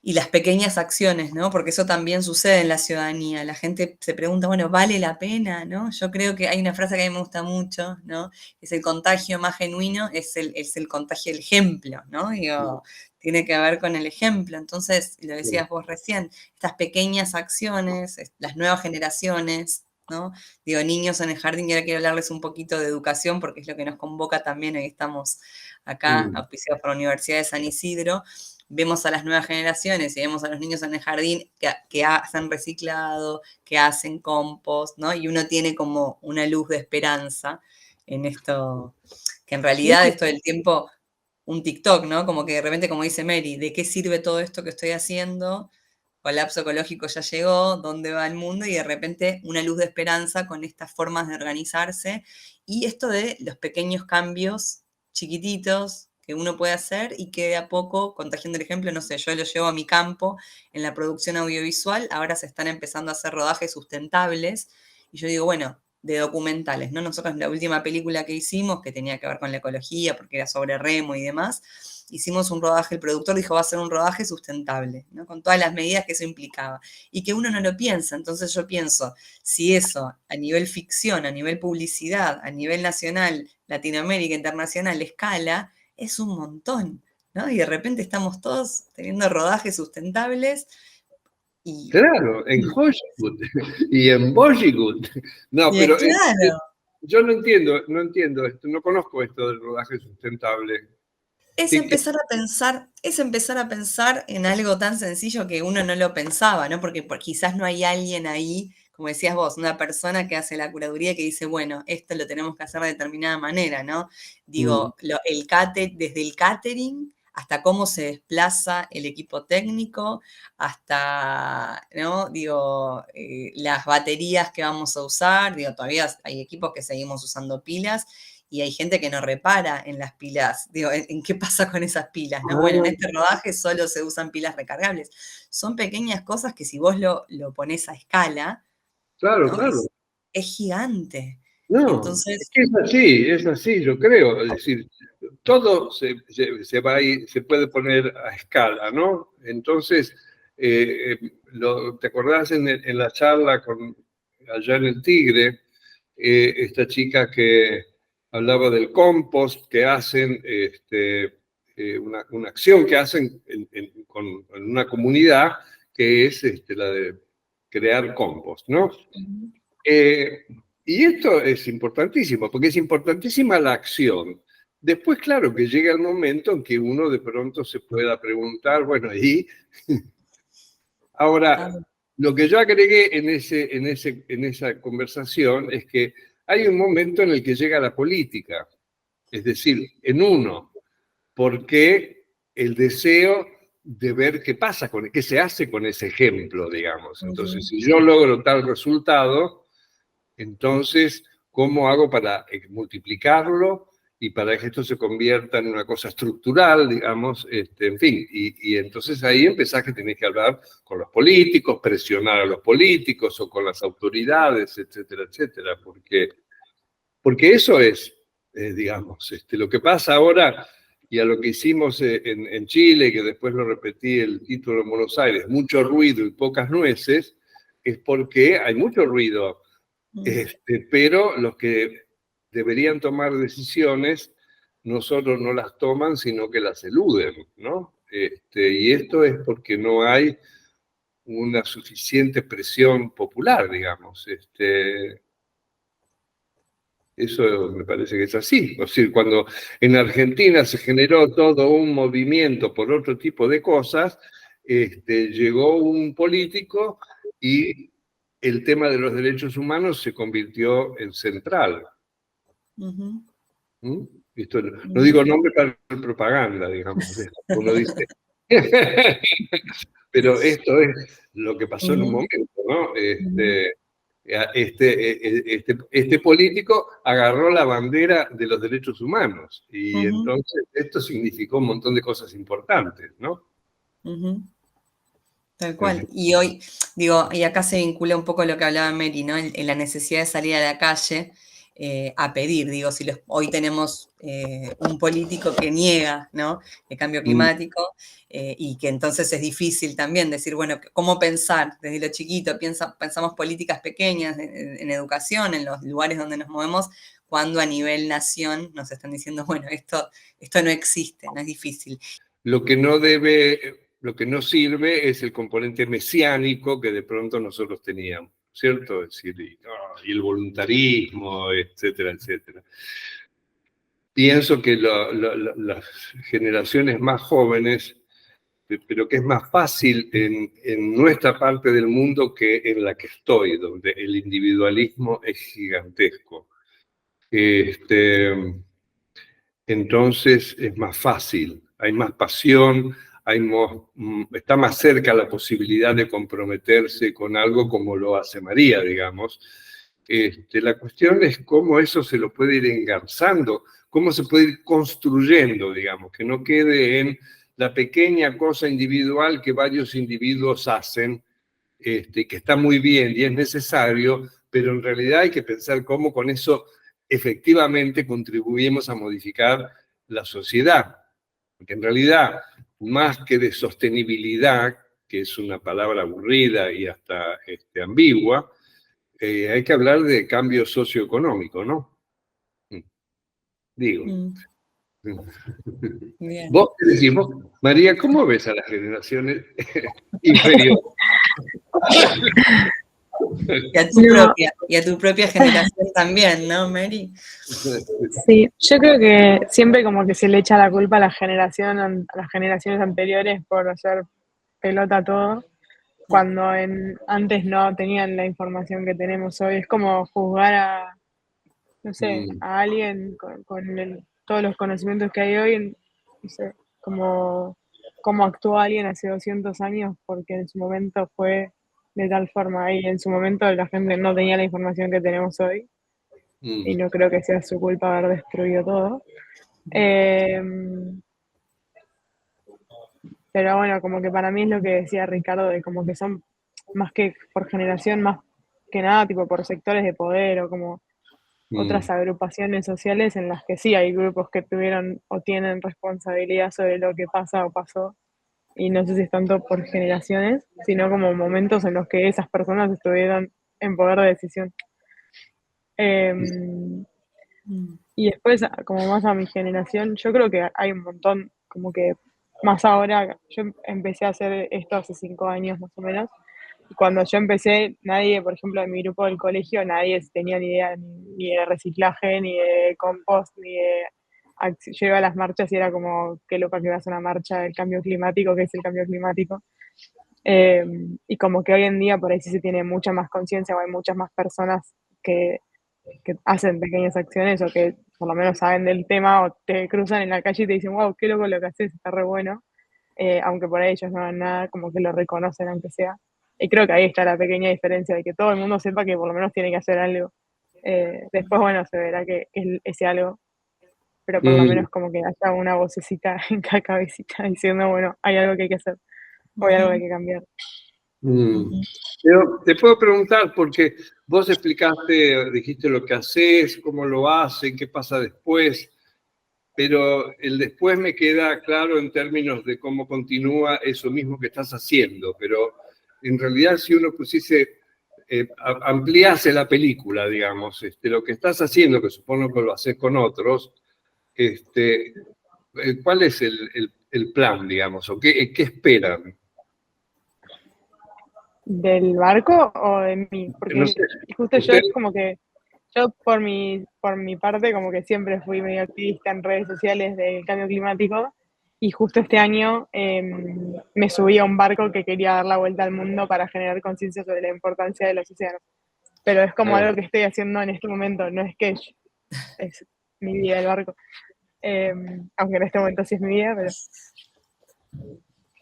y las pequeñas acciones, ¿no? Porque eso también sucede en la ciudadanía. La gente se pregunta, bueno, ¿vale la pena, no? Yo creo que hay una frase que a mí me gusta mucho, ¿no? Es el contagio más genuino, es el contagio del ejemplo, ¿no? Digo, tiene que ver con el ejemplo. Entonces, lo decías vos recién, estas pequeñas acciones, las nuevas generaciones, ¿no? Digo, niños en el jardín, y ahora quiero hablarles un poquito de educación, porque es lo que nos convoca también, hoy estamos acá, auspiciados por la Universidad de San Isidro. Vemos a las nuevas generaciones y vemos a los niños en el jardín que hacen reciclado, que hacen compost, ¿no? Y uno tiene como una luz de esperanza en esto, que en realidad esto del tiempo, un TikTok, ¿no? Como que de repente, como dice Mary, ¿de qué sirve todo esto que estoy haciendo? Colapso ecológico ya llegó, ¿dónde va el mundo? Y de repente una luz de esperanza con estas formas de organizarse y esto de los pequeños cambios chiquititos que uno puede hacer y que de a poco, contagiando el ejemplo, no sé, yo lo llevo a mi campo en la producción audiovisual, ahora se están empezando a hacer rodajes sustentables y yo digo, bueno, de documentales, ¿no? Nosotros la última película que hicimos, que tenía que ver con la ecología, porque era sobre remo y demás, hicimos un rodaje, el productor dijo va a ser un rodaje sustentable, ¿no? Con todas las medidas que eso implicaba, y que uno no lo piensa, entonces yo pienso, si eso a nivel ficción, a nivel publicidad, a nivel nacional, Latinoamérica, internacional, escala, es un montón, ¿no? Y de repente estamos todos teniendo rodajes sustentables y... Claro, en Hollywood y en Bollywood. No, Y es pero claro. yo no entiendo esto, no conozco esto del rodaje sustentable. Es empezar a pensar en algo tan sencillo que uno no lo pensaba, ¿no? Porque quizás no hay alguien ahí, como decías vos, una persona que hace la curaduría que dice, bueno, esto lo tenemos que hacer de determinada manera, ¿no? Digo, desde el catering hasta cómo se desplaza el equipo técnico, hasta, ¿no? Digo, las baterías que vamos a usar, digo, todavía hay equipos que seguimos usando pilas y hay gente que no repara en las pilas. Digo, ¿en qué pasa con esas pilas? ¿No? Bueno, en este rodaje solo se usan pilas recargables. Son pequeñas cosas que si vos lo pones a escala, Claro, ¿no? claro. Es gigante. No, Entonces, es así, yo creo. Es decir, todo se va se puede poner a escala, ¿no? Entonces, ¿te acordás en la charla allá en el Tigre, esta chica que hablaba del compost que hacen, una acción que hacen en una comunidad que es la de crear compost, ¿no? Y esto es importantísimo, porque es importantísima la acción. Después, claro, que llega el momento en que uno de pronto se pueda preguntar, bueno, y ahora, lo que yo agregué en esa conversación es que hay un momento en el que llega la política, es decir, en uno, porque el deseo de ver qué pasa, qué se hace con ese ejemplo, digamos. Entonces, si yo logro tal resultado, entonces, ¿cómo hago para multiplicarlo y para que esto se convierta en una cosa estructural, digamos? En fin, y entonces ahí empezás que tenés que hablar con los políticos, presionar a los políticos o con las autoridades, etcétera, etcétera, porque eso es, digamos, lo que pasa ahora y a lo que hicimos en Chile, que después lo repetí el título en Buenos Aires, mucho ruido y pocas nueces, es porque hay mucho ruido, pero los que deberían tomar decisiones, nosotros no las toman, sino que las eluden, ¿no? Y esto es porque no hay una suficiente presión popular, digamos. Eso me parece que es así. Es decir, cuando en Argentina se generó todo un movimiento por otro tipo de cosas, llegó un político y el tema de los derechos humanos se convirtió en central. Esto, no digo nombre para propaganda, digamos. Uno dice. Pero esto es lo que pasó en un momento, ¿no? Este político agarró la bandera de los derechos humanos y entonces esto significó un montón de cosas importantes, ¿no? Tal cual. Y hoy, digo, y acá se vincula un poco lo que hablaba Mary, ¿no? En la necesidad de salir a la calle a pedir. Digo, si hoy tenemos un político que niega, ¿no? El cambio climático y que entonces es difícil también decir, bueno, ¿cómo pensar desde lo chiquito? Pensamos políticas pequeñas en educación, en los lugares donde nos movemos, cuando a nivel nación nos están diciendo, bueno, esto no existe, no es difícil. Lo que no sirve es el componente mesiánico que de pronto nosotros teníamos, ¿cierto? Es decir, y el voluntarismo, etcétera, etcétera. Pienso que las generaciones más jóvenes, pero que es más fácil en nuestra parte del mundo que en la que estoy, donde el individualismo es gigantesco. Entonces es más fácil, hay más pasión, está más cerca la posibilidad de comprometerse con algo como lo hace María, digamos. La cuestión es cómo eso se lo puede ir engarzando, cómo se puede ir construyendo, digamos, que no quede en la pequeña cosa individual que varios individuos hacen, que está muy bien y es necesario, pero en realidad hay que pensar cómo con eso efectivamente contribuimos a modificar la sociedad. Porque en realidad, más que de sostenibilidad, que es una palabra aburrida y hasta ambigua, hay que hablar de cambio socioeconómico, ¿no? Digo. Bien. Vos qué decís, María, ¿cómo ves a las generaciones inferiores? Y a tu propia generación también, ¿no, Mary? Sí, yo creo que siempre como que se le echa la culpa a las generaciones anteriores por hacer pelota todo, cuando antes no tenían la información que tenemos hoy. Es como juzgar a, no sé, a alguien con todos los conocimientos que hay hoy, no sé, como actuó alguien hace 200 años, porque en su momento fue de tal forma, y en su momento la gente no tenía la información que tenemos hoy, y no creo que sea su culpa haber destruido todo. Pero bueno, como que para mí es lo que decía Ricardo, de como que son más que por generación, más que nada tipo por sectores de poder o como otras agrupaciones sociales en las que sí hay grupos que tuvieron o tienen responsabilidad sobre lo que pasa o pasó. Y no sé si es tanto por generaciones, sino como momentos en los que esas personas estuvieron en poder de decisión. Y después, como más a mi generación, yo creo que hay un montón, como que más ahora, yo empecé a hacer esto hace 5 años más o menos, y cuando yo empecé, nadie, por ejemplo, de mi grupo del colegio, nadie tenía ni idea ni de reciclaje, ni de compost, ni de... Yo iba a las marchas y era como, qué loca que vas a una marcha del cambio climático, ¿qué es el cambio climático? Y como que hoy en día por ahí sí se tiene mucha más conciencia, o hay muchas más personas que hacen pequeñas acciones o que por lo menos saben del tema o te cruzan en la calle y te dicen, wow, qué loco lo que haces, está re bueno. Aunque por ahí ellos no hagan nada, como que lo reconocen aunque sea. Y creo que ahí está la pequeña diferencia de que todo el mundo sepa que por lo menos tiene que hacer algo. Después, bueno, se verá que ese algo, pero por lo menos como que haya una vocecita en cada cabecita diciendo, bueno, hay algo que hay que hacer, o hay algo que hay que cambiar. Pero te puedo preguntar, porque vos explicaste, dijiste lo que haces, cómo lo hacen, qué pasa después, pero el después me queda claro en términos de cómo continúa eso mismo que estás haciendo, pero en realidad si uno pusiese, ampliase la película, digamos, lo que estás haciendo, que supongo que lo haces con otros, ¿cuál es el plan, digamos, o qué esperan? ¿Del barco o de mí? No Porque sé, justo yo usted, es como que, yo por mi parte como que siempre fui medio activista en redes sociales del cambio climático y justo este año me subí a un barco que quería dar la vuelta al mundo para generar conciencia sobre la importancia de los océanos. Pero es como algo que estoy haciendo en este momento, no es que es mi vida el barco. Aunque en este momento sí es mi vida, pero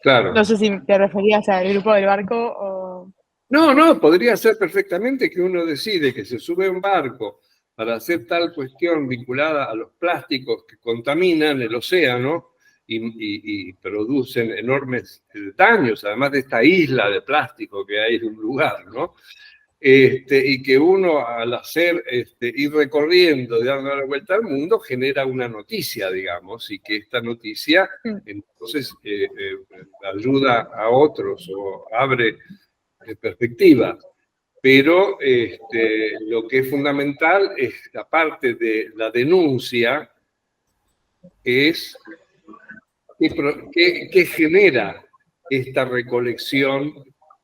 claro. no sé si te referías al grupo del barco o... No, podría ser perfectamente que uno decide que se sube a un barco para hacer tal cuestión vinculada a los plásticos que contaminan el océano y producen enormes daños, además de esta isla de plástico que hay en un lugar, ¿no? Y que uno al hacer, ir recorriendo, dando la vuelta al mundo, genera una noticia, digamos, y que esta noticia entonces ayuda a otros o abre perspectiva. Pero lo que es fundamental es, aparte de la denuncia, es qué genera esta recolección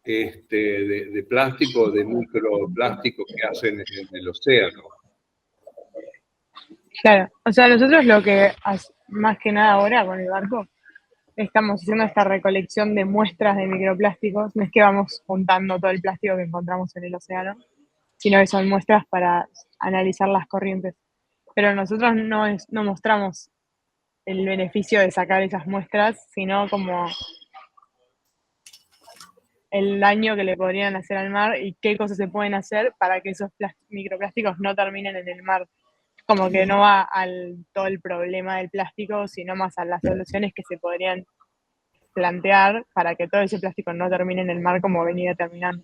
de plástico, de microplásticos que hacen en el océano. Claro, o sea, nosotros lo que más que nada ahora con el barco estamos haciendo esta recolección de muestras de microplásticos, no es que vamos juntando todo el plástico que encontramos en el océano, sino que son muestras para analizar las corrientes. Pero nosotros no mostramos el beneficio de sacar esas muestras, sino como el daño que le podrían hacer al mar y qué cosas se pueden hacer para que esos microplásticos no terminen en el mar. Como que no va al todo el problema del plástico, sino más a las soluciones que se podrían plantear para que todo ese plástico no termine en el mar como venía terminando.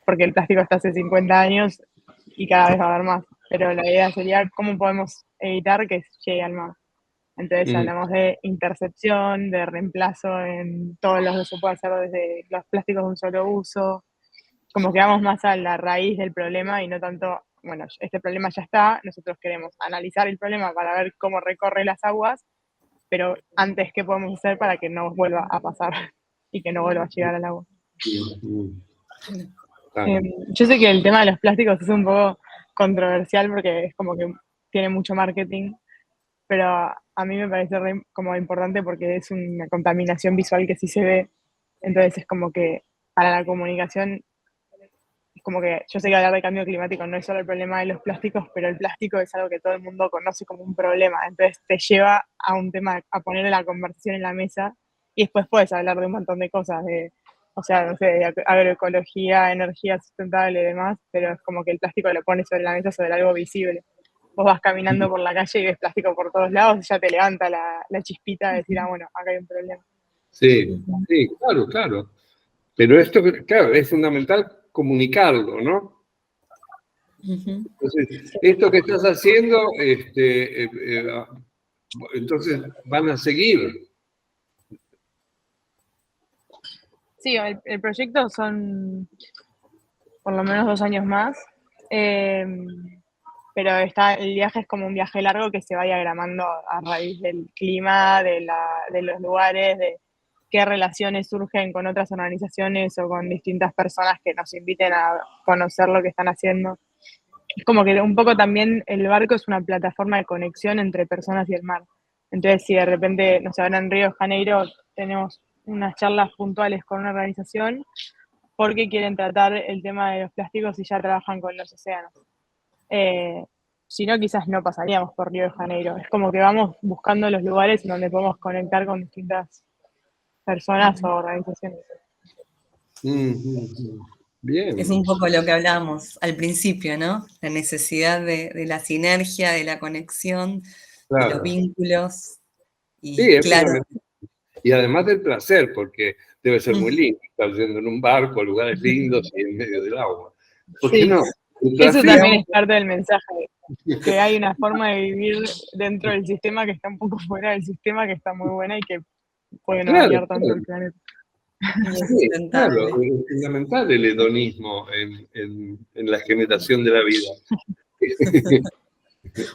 Porque el plástico está hace 50 años y cada vez va a haber más. Pero la idea sería cómo podemos evitar que llegue al mar. Entonces hablamos de intercepción, de reemplazo en todos los que se puede hacer desde los plásticos de un solo uso. Como que vamos más a la raíz del problema y no tanto, bueno, este problema ya está, nosotros queremos analizar el problema para ver cómo recorre las aguas pero antes, ¿qué podemos hacer para que no vuelva a pasar y que no vuelva a llegar al agua? Claro. Yo sé que el tema de los plásticos es un poco controversial porque es como que tiene mucho marketing, pero a mí me parece como importante porque es una contaminación visual que sí se ve, entonces es como que para la comunicación, es como que yo sé que hablar de cambio climático no es solo el problema de los plásticos, pero el plástico es algo que todo el mundo conoce como un problema, entonces te lleva a un tema, a poner la conversación en la mesa y después puedes hablar de un montón de cosas, o sea, no sé, de agroecología, energía sustentable y demás, pero es como que el plástico lo pones sobre la mesa, sobre algo visible. Vos vas caminando por la calle y ves plástico por todos lados y ya te levanta la chispita de decir, ah, bueno, acá hay un problema. Sí, sí, claro, claro. Pero esto, claro, es fundamental comunicarlo, ¿no? Entonces, esto que estás haciendo, entonces van a seguir. Sí, el proyecto son por lo menos 2 años más, pero el viaje es como un viaje largo que se va diagramando a raíz del clima, de los lugares, de qué relaciones surgen con otras organizaciones o con distintas personas que nos inviten a conocer lo que están haciendo. Es como que un poco también el barco es una plataforma de conexión entre personas y el mar. Entonces, si de repente, no sé, ahora en Río de Janeiro tenemos unas charlas puntuales con una organización porque quieren tratar el tema de los plásticos y ya trabajan con los océanos. Eh, si no, quizás no pasaríamos por Río de Janeiro. Es como que vamos buscando los lugares en donde podemos conectar con distintas personas o organizaciones. Bien. Es un poco lo que hablábamos al principio, ¿no? La necesidad de la sinergia, de la conexión, de los Claro. vínculos. Sí, Y es claro, fundamental. Y además del placer, porque debe ser muy lindo estar yendo en un barco a lugares lindos y en medio del agua. ¿Por qué Sí, no? El eso placer, también es parte del mensaje, que hay una forma de vivir dentro del sistema que está un poco fuera del sistema, que está muy buena y que puede no claro, dañar tanto claro. el planeta. y es Sí, claro, sustentable. es fundamental el hedonismo en la generación de la vida.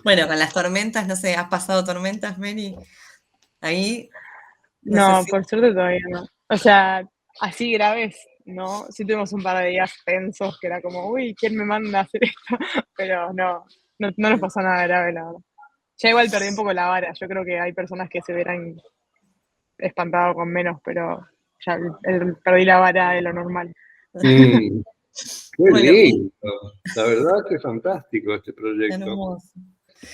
Bueno, con las tormentas, no sé, ¿has pasado tormentas, Mary? Ahí, no sé No, si... por suerte todavía no. O sea, así graves, no. Sí tuvimos un par de días tensos que era como, uy, ¿quién me manda a hacer esto? Pero no nos pasó nada grave, la verdad. Ya igual perdí un poco la vara. Yo creo que hay personas que se hubieran espantado con menos, pero ya perdí la vara de lo normal. Mm, qué Bueno, lindo. La verdad que es fantástico este proyecto. hermoso.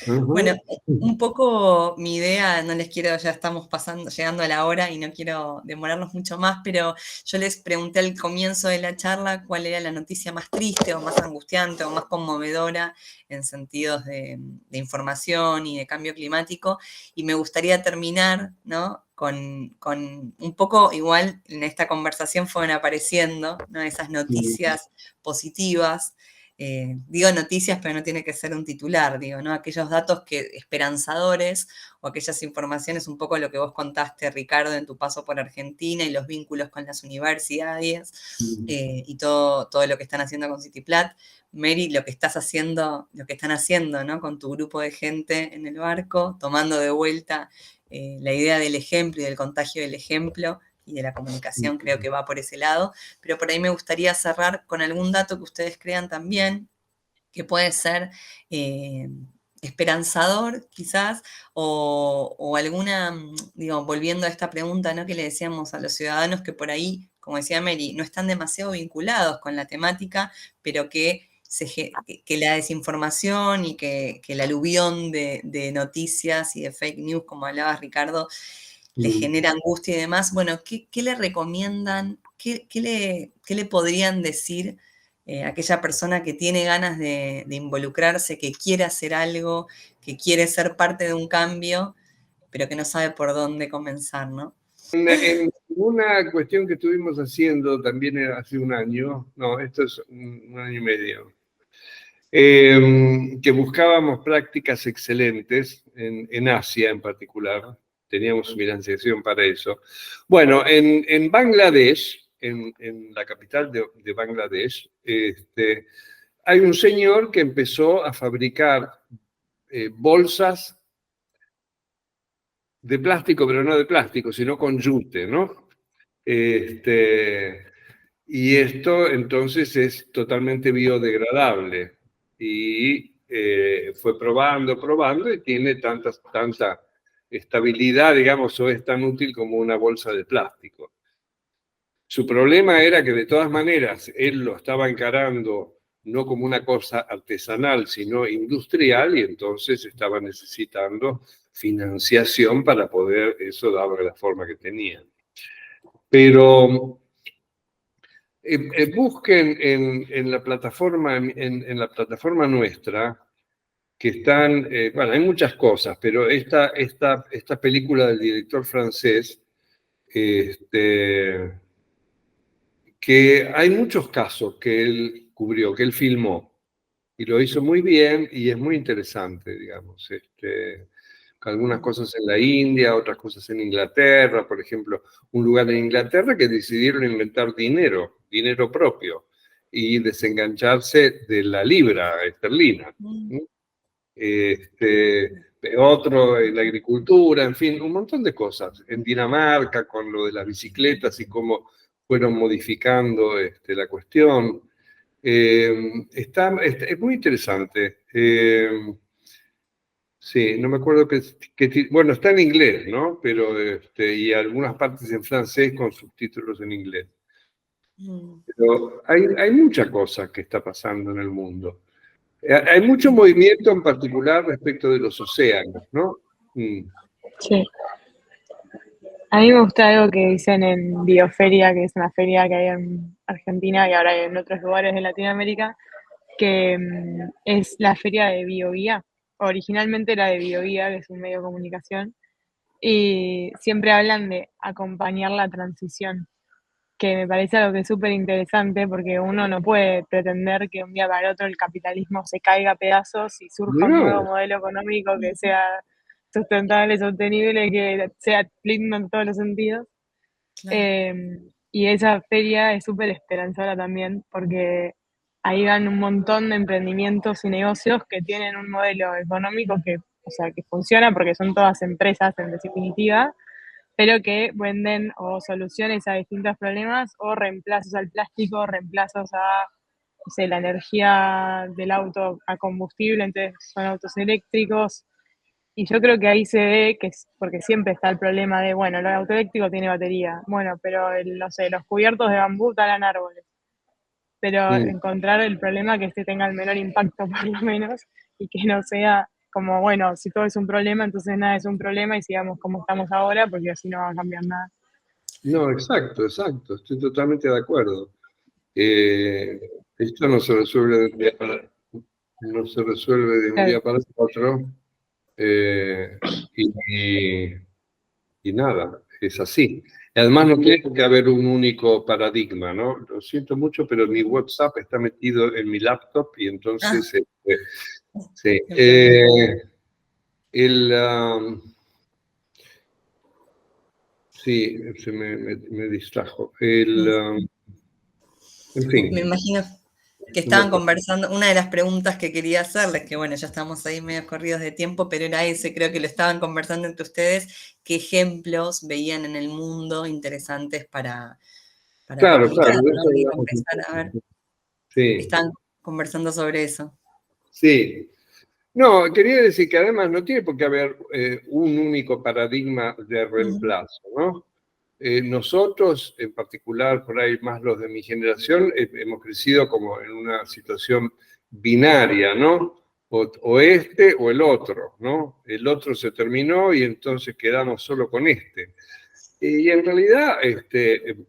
Ajá. Bueno, un poco mi idea, no les quiero, ya estamos llegando a la hora y no quiero demorarnos mucho más, pero yo les pregunté al comienzo de la charla cuál era la noticia más triste o más angustiante o más conmovedora en sentidos de información y de cambio climático, y me gustaría terminar, ¿no? Con un poco, igual en esta conversación fueron apareciendo, ¿no? Esas noticias positivas. Digo noticias, pero no tiene que ser un titular, digo, ¿no? Aquellos datos esperanzadores o aquellas informaciones, un poco lo que vos contaste, Ricardo, en tu paso por Argentina y los vínculos con las universidades y todo lo que están haciendo con CityPlat. Mary, lo que están haciendo, ¿no? Con tu grupo de gente en el barco, tomando de vuelta la idea del ejemplo y del contagio del ejemplo y de la comunicación, creo que va por ese lado, pero por ahí me gustaría cerrar con algún dato que ustedes crean también, que puede ser esperanzador quizás, o alguna, digo, volviendo a esta pregunta, ¿no? Que le decíamos a los ciudadanos que por ahí, como decía Mary, no están demasiado vinculados con la temática, pero que la desinformación y que el aluvión de noticias y de fake news, como hablaba Ricardo, les genera angustia y demás. Bueno, ¿qué le recomiendan? ¿Qué le podrían decir a aquella persona que tiene ganas de involucrarse, que quiere hacer algo, que quiere ser parte de un cambio, pero que no sabe por dónde comenzar, ¿no? En una cuestión que estuvimos haciendo también hace un año, no, esto es un año y medio, que buscábamos prácticas excelentes en Asia en particular. Teníamos financiación para eso. Bueno, en Bangladesh, en la capital de Bangladesh, hay un señor que empezó a fabricar bolsas de plástico, pero no de plástico, sino con yute, ¿no? Y esto entonces es totalmente biodegradable. Y fue probando y tiene tanta estabilidad, digamos, o es tan útil como una bolsa de plástico. Su problema era que de todas maneras él lo estaba encarando no como una cosa artesanal, sino industrial, y entonces estaba necesitando financiación para poder eso darle la forma que tenía. Pero busquen en la plataforma, en la plataforma nuestra, que están, bueno, hay muchas cosas, pero esta película del director francés, que hay muchos casos que él cubrió, que él filmó, y lo hizo muy bien y es muy interesante, digamos. Algunas cosas en la India, otras cosas en Inglaterra, por ejemplo, un lugar en Inglaterra que decidieron inventar dinero propio, y desengancharse de la libra esterlina. Otro en la agricultura, en fin, un montón de cosas. En Dinamarca, con lo de las bicicletas y cómo fueron modificando la cuestión. Es muy interesante. Sí, no me acuerdo bueno, está en inglés, ¿no? Pero, y algunas partes en francés con subtítulos en inglés. Pero hay mucha cosa que está pasando en el mundo. Hay mucho movimiento en particular respecto de los océanos, ¿no? Sí. A mí me gusta algo que dicen en Bioferia, que es una feria que hay en Argentina y ahora hay en otros lugares de Latinoamérica, que es la feria de Biovía. Originalmente era de Biovía, que es un medio de comunicación, y siempre hablan de acompañar la transición, que me parece algo que es súper interesante porque uno no puede pretender que un día para otro el capitalismo se caiga a pedazos y surja un nuevo No, modelo económico que sea sustentable, sostenible, que sea lindo en todos los sentidos. Claro. Y esa feria es súper esperanzadora también porque ahí van un montón de emprendimientos y negocios que tienen un modelo económico que, o sea, que funciona porque son todas empresas en definitiva, pero que venden o soluciones a distintos problemas o reemplazos al plástico, reemplazos a, no sé, la energía del auto a combustible, entonces son autos eléctricos. Y yo creo que ahí se ve que es porque siempre está el problema de, bueno, el auto eléctrico tiene batería, bueno, pero no sé, los cubiertos de bambú talan árboles, pero encontrar el problema que este tenga el menor impacto por lo menos y que no sea como, bueno, si todo es un problema, entonces nada es un problema y sigamos como estamos ahora porque así no va a cambiar nada. no, exacto, estoy totalmente de acuerdo. Esto no se resuelve de un día para, no se resuelve de un día para otro, y, y nada, es así. Además, no tiene que haber un único paradigma, ¿no? Lo siento mucho, pero mi WhatsApp está metido en mi laptop y entonces, sí. Sí, se me distrajo. En fin. Me imagino que estaban conversando, una de las preguntas que quería hacerles, que bueno, ya estamos ahí medio corridos de tiempo, pero era ese, creo que lo estaban conversando entre ustedes, qué ejemplos veían en el mundo interesantes para Claro, replicar, claro, ¿no? Y empezar a ver, sí, estaban conversando sobre eso. sí. No, quería decir que además no tiene por qué haber un único paradigma de reemplazo, ¿no? Nosotros, en particular, por ahí más los de mi generación, hemos crecido como en una situación binaria, ¿no? O este o el otro, ¿no? El otro se terminó y entonces quedamos solo con este. Y en realidad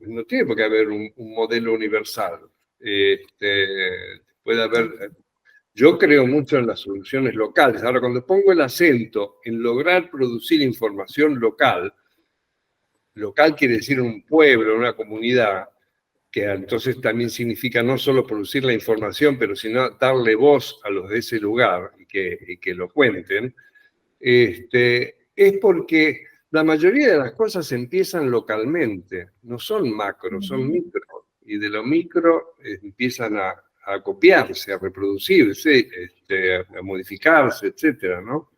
no tiene por qué haber un modelo universal. Puede haber... Yo creo mucho en las soluciones locales. Ahora, cuando pongo el acento en lograr producir información local, local quiere decir un pueblo, una comunidad, que entonces también significa no solo producir la información, pero sino darle voz a los de ese lugar y que lo cuenten, es porque la mayoría de las cosas empiezan localmente, no son macro, son micro, y de lo micro empiezan a copiarse, a reproducirse, a modificarse, etcétera, ¿no?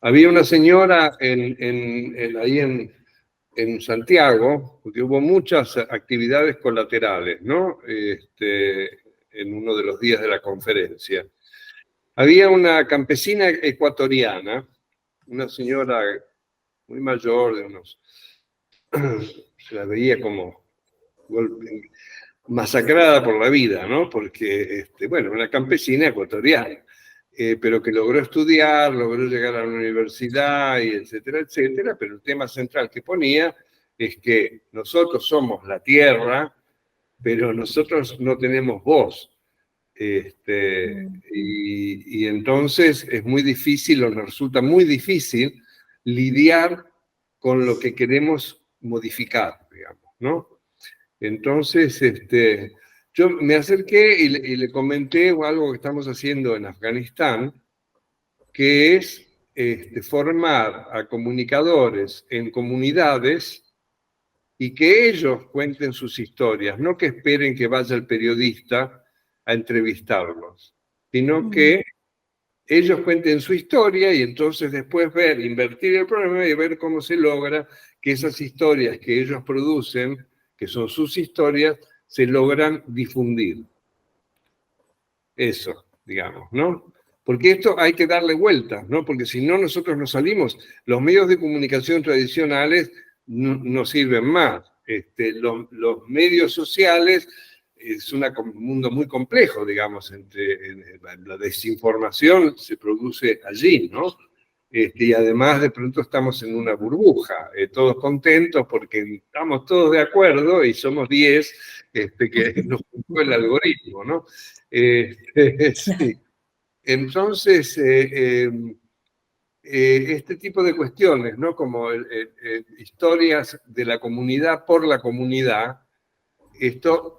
Había una señora ahí en Santiago, porque hubo muchas actividades colaterales, ¿no? En uno de los días de la conferencia. Había una campesina ecuatoriana, una señora muy mayor, se la veía como masacrada por la vida, ¿no? Porque, bueno, una campesina ecuatoriana, pero que logró estudiar, logró llegar a la universidad, y etcétera, etcétera, pero el tema central que ponía es que nosotros somos la tierra, pero nosotros no tenemos voz. Y entonces es muy difícil, o nos resulta muy difícil lidiar con lo que queremos modificar, digamos, ¿no? Entonces, yo me acerqué y le comenté algo que estamos haciendo en Afganistán, que es formar a comunicadores en comunidades y que ellos cuenten sus historias, no que esperen que vaya el periodista a entrevistarlos, sino que ellos cuenten su historia y entonces después invertir el problema y ver cómo se logra que esas historias que ellos producen, que son sus historias, se logran difundir. Eso, digamos, ¿no? Porque esto hay que darle vueltas, ¿no? Porque si no, nosotros nos salimos. Los medios de comunicación tradicionales no sirven más. Los medios sociales es un mundo muy complejo, digamos, la desinformación se produce allí, ¿no? Y además de pronto estamos en una burbuja, todos contentos porque estamos todos de acuerdo y somos 10 que nos juntó el algoritmo, ¿no? Sí. Entonces, este tipo de cuestiones, ¿no? Como historias de la comunidad por la comunidad, esto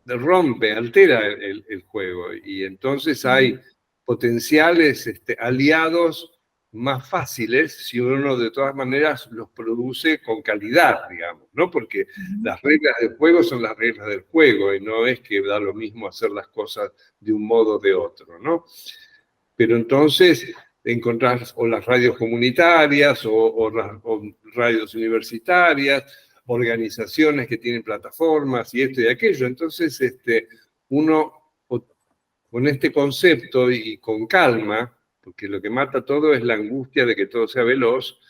rompe, altera el juego y entonces hay potenciales aliados más fáciles si uno de todas maneras los produce con calidad, digamos, ¿no? Porque las reglas del juego son las reglas del juego y no es que da lo mismo hacer las cosas de un modo o de otro, ¿no? Pero entonces encontrar o las radios comunitarias o radios universitarias, organizaciones que tienen plataformas y esto y aquello. Entonces, uno con este concepto y con calma, porque lo que mata todo es la angustia de que todo sea veloz,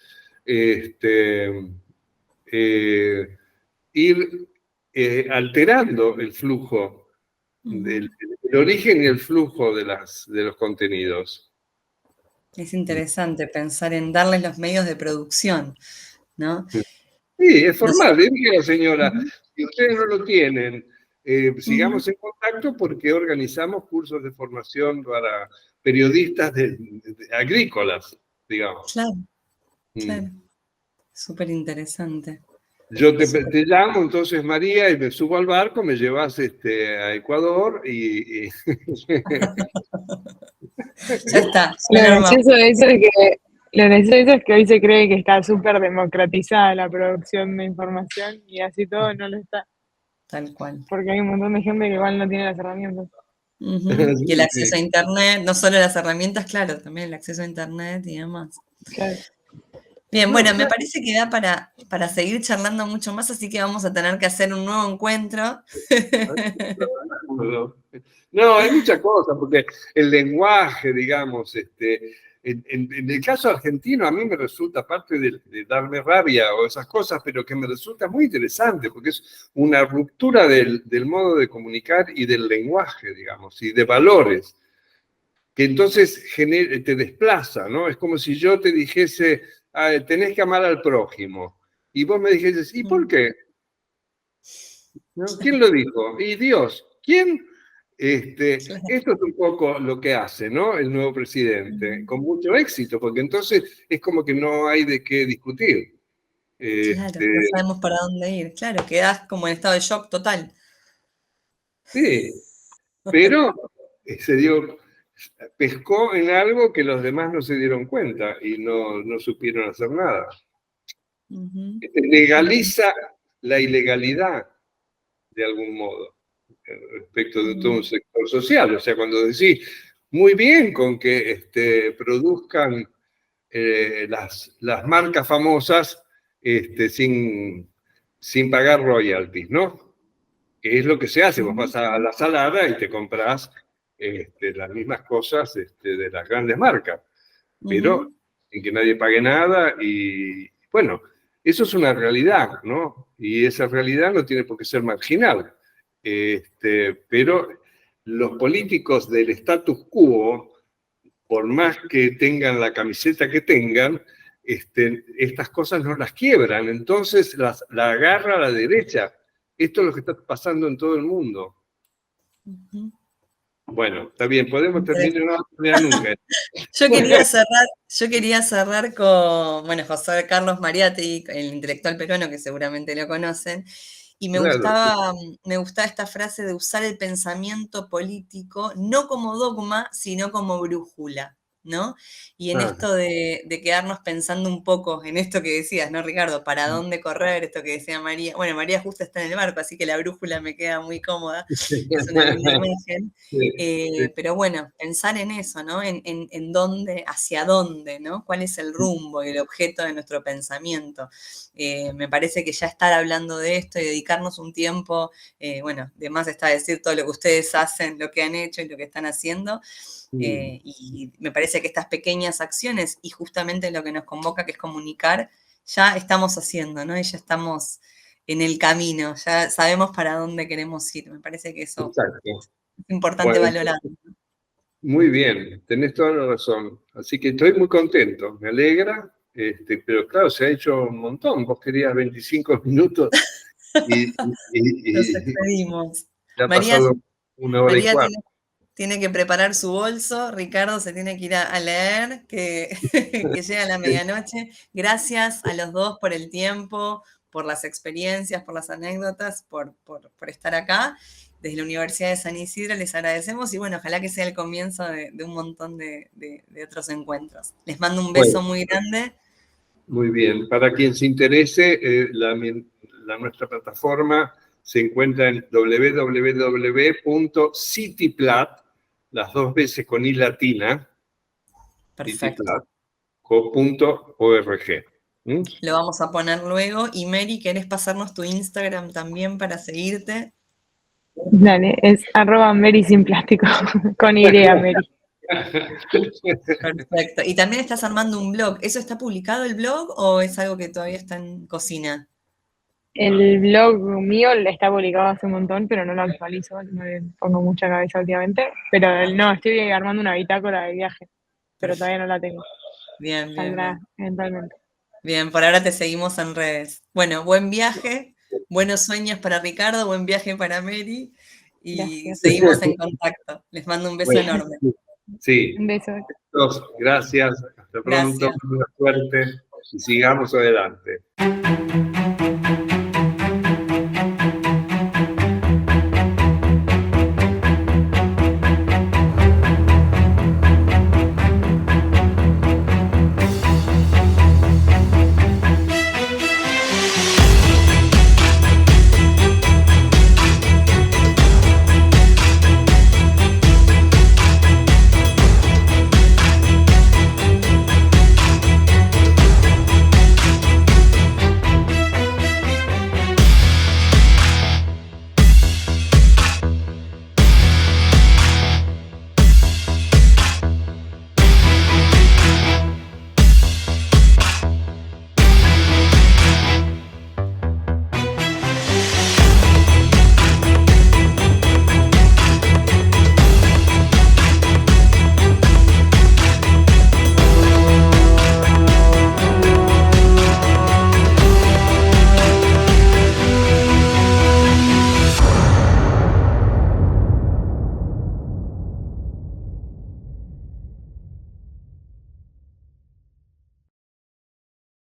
ir alterando el flujo, el origen y el flujo de los contenidos. Es interesante pensar en darles los medios de producción, ¿no? Sí, es formal. Le dije a la señora, si ustedes no lo tienen, sigamos en contacto porque organizamos cursos de formación para periodistas agrícolas, digamos. Claro, claro. Súper interesante. Yo te llamo entonces, María, y me subo al barco, me llevas a Ecuador y... Ya está. Lo gracioso de eso es que hoy se cree que está súper democratizada la producción de información y así todo no lo está. Tal cual. Porque hay un montón de gente que igual no tiene las herramientas. Y el acceso a Internet, no solo las herramientas, claro, también el acceso a Internet y demás. Claro. Bien, bueno, me parece que da para seguir charlando mucho más, así que vamos a tener que hacer un nuevo encuentro. No, hay muchas cosas, porque el lenguaje, digamos, en el caso argentino a mí me resulta, aparte de darme rabia o esas cosas, pero que me resulta muy interesante, porque es una ruptura del modo de comunicar y del lenguaje, digamos, y de valores, que entonces te desplaza, ¿no? Es como si yo te dijese, tenés que amar al prójimo, y vos me dijeses, ¿y por qué? ¿No? ¿Quién lo dijo? Y Dios. ¿Quién? Esto es un poco lo que hace, ¿no? El nuevo presidente, con mucho éxito, porque entonces es como que no hay de qué discutir. Claro, no sabemos para dónde ir. Claro, quedás como en estado de shock total. Sí, pero pescó en algo que los demás no se dieron cuenta y no supieron hacer nada. Legaliza la ilegalidad de algún modo respecto de todo un sector social. O sea, cuando decís, muy bien con que produzcan las marcas famosas sin pagar royalties, ¿no? Que es lo que se hace, vos vas a la Salada y te compras las mismas cosas de las grandes marcas, pero sin que nadie pague nada y bueno, eso es una realidad, ¿no? Y esa realidad no tiene por qué ser marginal, pero los políticos del status quo, por más que tengan la camiseta que tengan, estas cosas no las quiebran, entonces la agarra a la derecha. Esto es lo que está pasando en todo el mundo. Bueno, está bien, podemos terminar nunca. Yo quería cerrar con, bueno, José Carlos Mariátegui, el intelectual peruano que seguramente lo conocen, y me gustaba esta frase de usar el pensamiento político no como dogma, sino como brújula, ¿no? Y en esto de quedarnos pensando un poco en esto que decías, ¿no, Ricardo? ¿Para dónde correr? Esto que decía María. Bueno, María justo está en el barco, así que la brújula me queda muy cómoda. Es una linda imagen. Pero bueno, pensar en eso, ¿no? En dónde, hacia dónde, ¿no? ¿Cuál es el rumbo y el objeto de nuestro pensamiento? Me parece que ya estar hablando de esto y dedicarnos un tiempo, bueno, de más está decir todo lo que ustedes hacen, lo que han hecho y lo que están haciendo. Y me parece que estas pequeñas acciones y justamente lo que nos convoca, que es comunicar, ya estamos haciendo, ¿no? Y ya estamos en el camino, ya sabemos para dónde queremos ir. Me parece que eso es importante valorar. Muy bien, tenés toda la razón. Así que estoy muy contento, me alegra, pero claro, se ha hecho un montón. Vos querías 25 minutos y nos expedimos. Ya ha pasado una hora y cuarto. Tiene que preparar su bolso, Ricardo se tiene que ir a leer, que llega a la medianoche. Gracias a los dos por el tiempo, por las experiencias, por las anécdotas, por estar acá. Desde la Universidad de San Isidro les agradecemos y bueno, ojalá que sea el comienzo de un montón de otros encuentros. Les mando un beso muy grande. Muy bien. Para quien se interese, nuestra plataforma se encuentra en www.cityplat, las dos veces con i latina, cityplat.org. Lo vamos a poner luego. Y Mary, ¿querés pasarnos tu Instagram también para seguirte? Dale, es @MarySinPlástico, con Y, Mary. Perfecto. Y también estás armando un blog. ¿Eso está publicado el blog o es algo que todavía está en cocina? El blog mío está publicado hace un montón, pero no lo actualizo, no le pongo mucha cabeza últimamente. Pero no, estoy armando una bitácora de viaje, pero todavía no la tengo. Bien, Saldrá eventualmente. Bien, por ahora te seguimos en redes. Bueno, buen viaje, buenos sueños para Ricardo, buen viaje para Mary y Gracias. seguimos en contacto. Les mando un beso enorme. Sí. Un beso. Gracias. Hasta pronto. Buena suerte y sigamos adelante.